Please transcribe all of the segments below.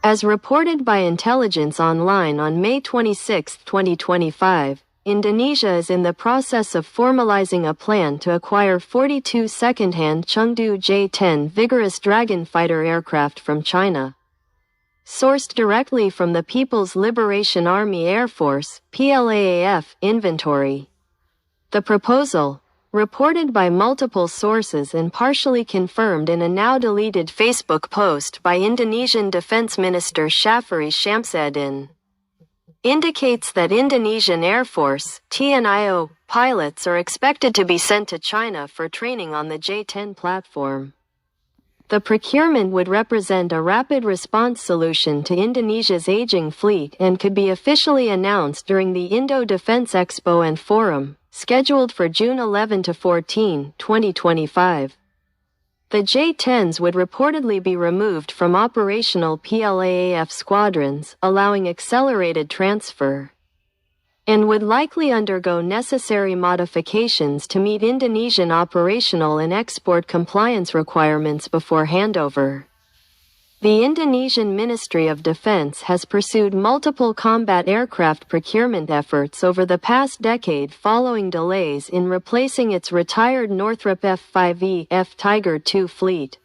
As reported by Intelligence Online on May 26, 2025, Indonesia is in the process of formalizing a plan to acquire 42 second-hand Chengdu J-10 Vigorous Dragon fighter aircraft from China. Sourced directly from the People's Liberation Army Air Force (PLAAF) inventory. The proposal, reported by multiple sources and partially confirmed in a now-deleted Facebook post by Indonesian Defense Minister Shafri Shamsuddin, indicates that Indonesian Air Force (TNIO) pilots are expected to be sent to China for training on the J-10 platform. The procurement would represent a rapid response solution to Indonesia's aging fleet and could be officially announced during the Indo-Defense Expo and Forum, scheduled for June 11 to 14, 2025. The J-10s would reportedly be removed from operational PLAAF squadrons, allowing accelerated transfer, and would likely undergo necessary modifications to meet Indonesian operational and export compliance requirements before handover. The Indonesian Ministry of Defense has pursued multiple combat aircraft procurement efforts over the past decade following delays in replacing its retired Northrop F-15EX Tiger II fleet.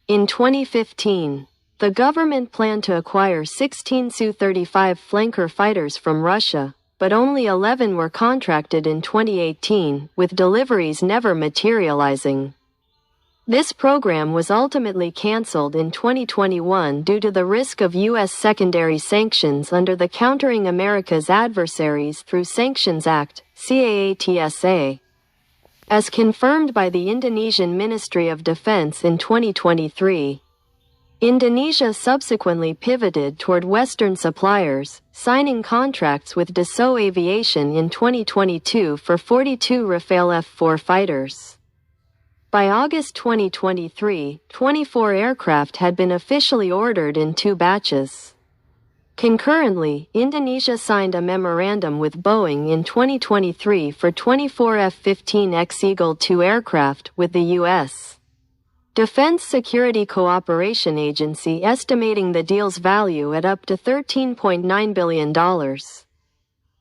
In 2015, the government planned to acquire 16 Su-35 flanker fighters from Russia, but only 11 were contracted in 2018, with deliveries never materializing. This program was ultimately canceled in 2021 due to the risk of U.S. secondary sanctions under the Countering America's Adversaries Through Sanctions Act, CAATSA. As confirmed by the Indonesian Ministry of Defense in 2023, Indonesia subsequently pivoted toward Western suppliers, signing contracts with Dassault Aviation in 2022 for 42 Rafale F-4 fighters. By August 2023, 24 aircraft had been officially ordered in 2 batches. Concurrently, Indonesia signed a memorandum with Boeing in 2023 for 24 F-15EX Eagle II aircraft, with the U.S. Defense Security Cooperation Agency estimating the deal's value at up to $13.9 billion.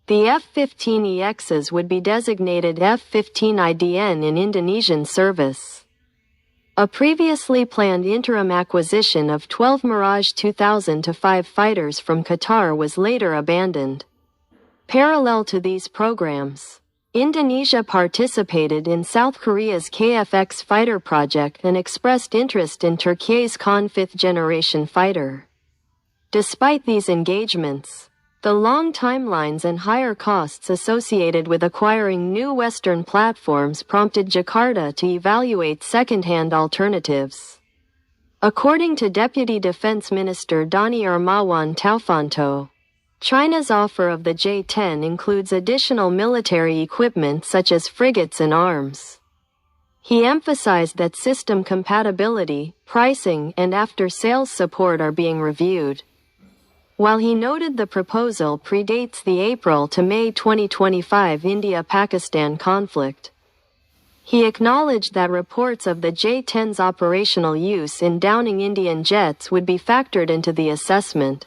The F-15EXs would be designated F-15IDN in Indonesian service. A previously planned interim acquisition of 12 Mirage 2000-5 fighters from Qatar was later abandoned. Parallel to these programs, Indonesia participated in South Korea's KF-X fighter project and expressed interest in Turkey's Khan 5th-generation fighter. Despite these engagements, the long timelines and higher costs associated with acquiring new Western platforms prompted Jakarta to evaluate second-hand alternatives. According to Deputy Defense Minister Doni Ermawan Taufanto, China's offer of the J-10 includes additional military equipment such as frigates and arms. He emphasized that system compatibility, pricing, and after-sales support are being reviewed. While he noted the proposal predates the April to May 2025 India-Pakistan conflict, he acknowledged that reports of the J-10's operational use in downing Indian jets would be factored into the assessment.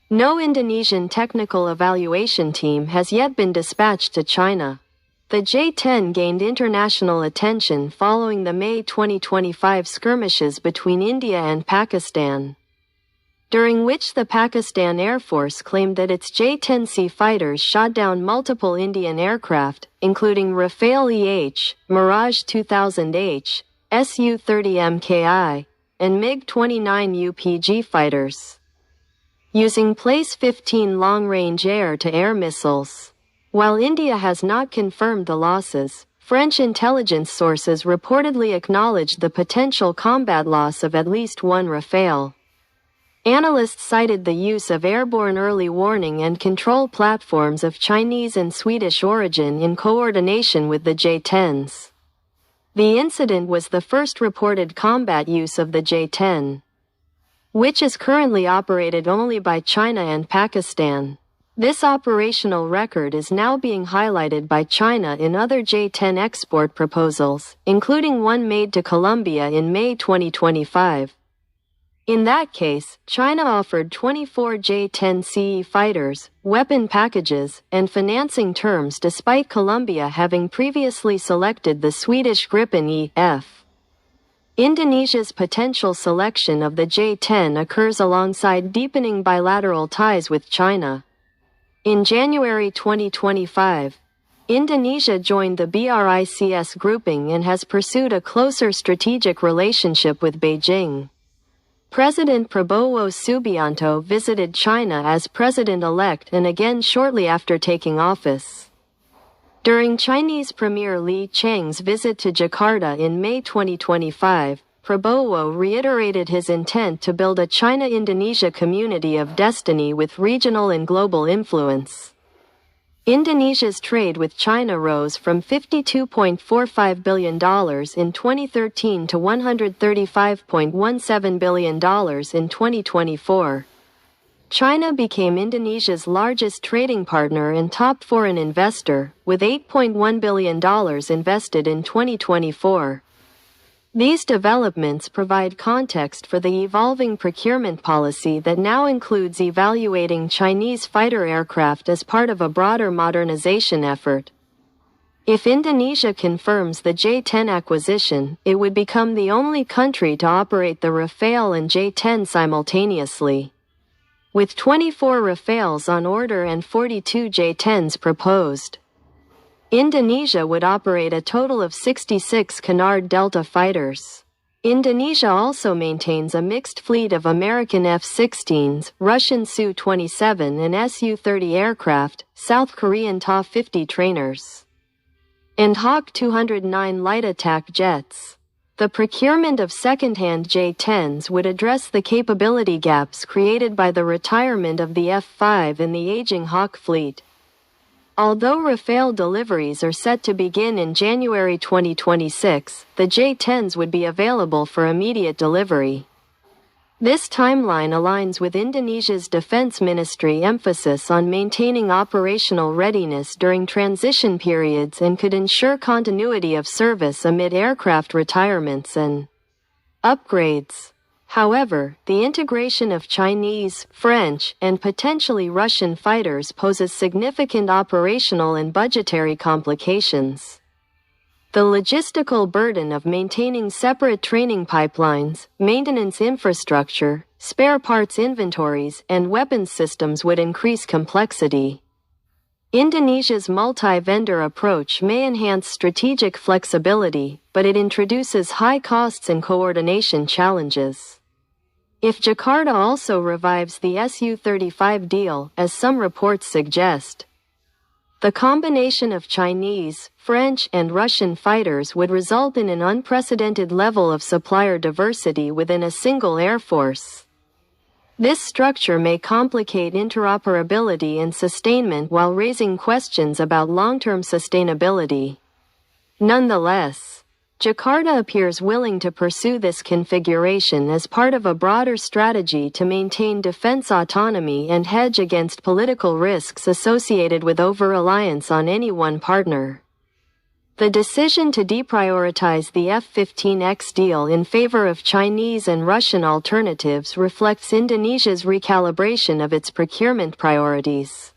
No Indonesian technical evaluation team has yet been dispatched to China. The J-10 gained international attention following the May 2025 skirmishes between India and Pakistan, during which the Pakistan Air Force claimed that its J-10C fighters shot down multiple Indian aircraft, including Rafale EH, Mirage 2000H, Su-30 Mki, and MiG-29 UPG fighters, using Place 15 long-range air-to-air missiles. While India has not confirmed the losses, French intelligence sources reportedly acknowledged the potential combat loss of at least one Rafale. Analysts cited the use of airborne early warning and control platforms of Chinese and Swedish origin in coordination with the J-10s. The incident was the first reported combat use of the J-10, which is currently operated only by China and Pakistan. This operational record is now being highlighted by China in other J-10 export proposals, including one made to Colombia in May 2025. In that case, China offered 24 J-10 CE fighters, weapon packages, and financing terms despite Colombia having previously selected the Swedish Gripen E.F. Indonesia's potential selection of the J-10 occurs alongside deepening bilateral ties with China. In January 2025, Indonesia joined the BRICS grouping and has pursued a closer strategic relationship with Beijing. President Prabowo Subianto visited China as president-elect and again shortly after taking office. During Chinese Premier Li Cheng's visit to Jakarta in May 2025, Prabowo reiterated his intent to build a China-Indonesia community of destiny with regional and global influence. Indonesia's trade with China rose from $52.45 billion in 2013 to $135.17 billion in 2024. China became Indonesia's largest trading partner and top foreign investor, with $8.1 billion invested in 2024. These developments provide context for the evolving procurement policy that now includes evaluating Chinese fighter aircraft as part of a broader modernization effort. If Indonesia confirms the J-10 acquisition, it would become the only country to operate the Rafale and J-10 simultaneously. With 24 Rafales on order and 42 J-10s proposed, Indonesia would operate a total of 66 Canard Delta fighters. Indonesia also maintains a mixed fleet of American F-16s, Russian Su-27 and Su-30 aircraft, South Korean Ta-50 trainers, and Hawk 209 light attack jets. The procurement of second-hand J-10s would address the capability gaps created by the retirement of the F-5 and the aging Hawk fleet. Although Rafale deliveries are set to begin in January 2026, the J-10s would be available for immediate delivery. This timeline aligns with Indonesia's Defense Ministry emphasis on maintaining operational readiness during transition periods and could ensure continuity of service amid aircraft retirements and upgrades. However, the integration of Chinese, French, and potentially Russian fighters poses significant operational and budgetary complications. The logistical burden of maintaining separate training pipelines, maintenance infrastructure, spare parts inventories, and weapons systems would increase complexity. Indonesia's multi-vendor approach may enhance strategic flexibility, but it introduces high costs and coordination challenges. If Jakarta also revives the Su-35 deal, as some reports suggest, the combination of Chinese, French, and Russian fighters would result in an unprecedented level of supplier diversity within a single air force. This structure may complicate interoperability and sustainment while raising questions about long-term sustainability. Nonetheless, Jakarta appears willing to pursue this configuration as part of a broader strategy to maintain defense autonomy and hedge against political risks associated with over-reliance on any one partner. The decision to deprioritize the F-15EX deal in favor of Chinese and Russian alternatives reflects Indonesia's recalibration of its procurement priorities.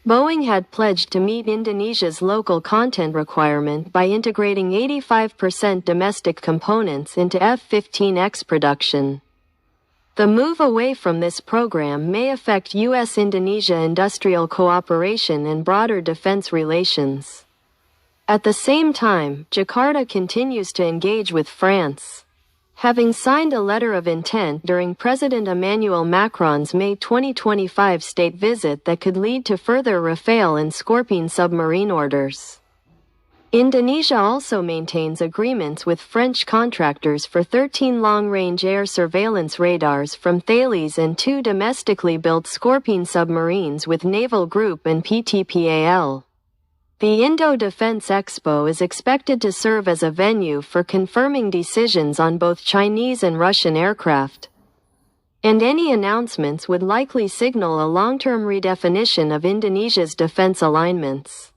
Boeing had pledged to meet Indonesia's local content requirement by integrating 85% domestic components into F-15EX production. The move away from this program may affect US-Indonesia industrial cooperation and broader defense relations. At the same time, Jakarta continues to engage with France, having signed a letter of intent during President Emmanuel Macron's May 2025 state visit that could lead to further Rafale and Scorpene submarine orders. Indonesia also maintains agreements with French contractors for 13 long-range air surveillance radars from Thales and 2 domestically built Scorpene submarines with Naval Group and PTPAL. The Indo-Defense Expo is expected to serve as a venue for confirming decisions on both Chinese and Russian aircraft. And any announcements would likely signal a long-term redefinition of Indonesia's defense alignments.